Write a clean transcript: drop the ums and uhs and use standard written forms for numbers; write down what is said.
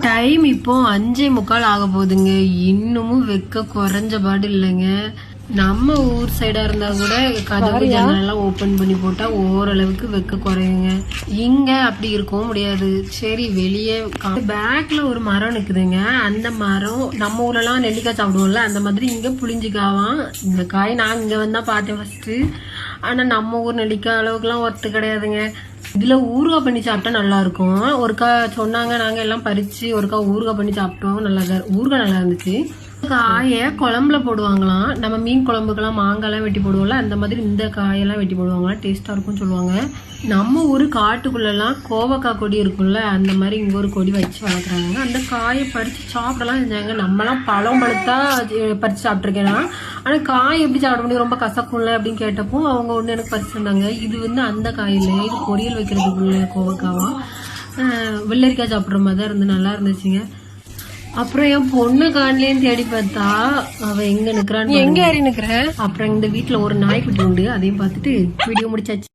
Time இப்போ 5:45 ஆக போகுதுங்க. இன்னமும் வெக்க குறைஞ்ச பாடு இல்லைங்க. நம்ம ஊர் சைடா இருந்தா கூட கதவு ஜன்னலாம் ஓபன் பண்ணி போட்டா ஓரளவுக்கு வெக்க குறையுங்க. இங்க அப்படி இருக்கவும் முடியாது. சரி வெளியே பேக்ல ஒரு மரம் நிக்குதுங்க. அந்த மரம் நம்ம ஊர்லாம் நெல்லிக்காய் சாப்பிடுவோம்ல, அந்த மாதிரி இங்க புளிஞ்சிக்காவாம். இந்த காய் நான் இங்க வந்தா பார்த்தேன் ஃபர்ஸ்ட். ஆனா நம்ம ஊர் நெல்லிக்காய் அளவுக்குலாம் ஒர்த்து கிடையாதுங்க. இதுல ஊறுகாய் பண்ணி சாப்பிட்டா நல்லா இருக்கும். ஒருக்கா சொன்னாங்க, நாங்க எல்லாம் பறிச்சு ஒருக்கா ஊறுகாய் பண்ணி சாப்பிட்டோம். ஊறுகாய் நல்லா இருந்துச்சு. காயை குழம்புல போடுவாங்களாம். நம்ம மீன் குழம்புக்கெல்லாம் மாங்காய்லாம் வெட்டி போடுவோம்ல, அந்த மாதிரி இந்த காயெல்லாம் வெட்டி போடுவாங்களாம். டேஸ்டா இருக்கும்னு சொல்லுவாங்க. நம்ம ஊரு காட்டுக்குள்ளெல்லாம் கோவக்காய் கொடி இருக்கும்ல, அந்த மாதிரி இங்க ஒரு கொடி வச்சு வளர்க்குறாங்க. அந்த காயை பறிச்சு சாப்பிடலாம் செஞ்சாங்க. நம்மலாம் பழம் பழுத்தா பறிச்சு சாப்பிட்ருக்கேன். ஆனா காய் எப்படி சாப்பிட முடியும், ரொம்ப கசக்கும்ல அப்படின்னு கேட்டப்போ அவங்க ஒண்ணு எனக்கு பறிச்சு தந்தாங்க. இது அந்த காயில இது பொரியல் வைக்கிறதுக்குள்ள கோவக்காவா வெள்ளரிக்காய் சாப்பிட்ற மாதிரி தான் இருந்து நல்லா இருந்துச்சுங்க. அப்புறம் என் பொண்ணு காணலேன்னு தேடி பார்த்தா அவ எங்க நிக்கிறான்னு, எங்க ஏறி நிக்கிற. அப்புறம் இந்த வீட்டுல ஒரு நாய்க்குட்டி உண்டு, அதையும் பார்த்துட்டு வீடியோ முடிச்சாச்சு.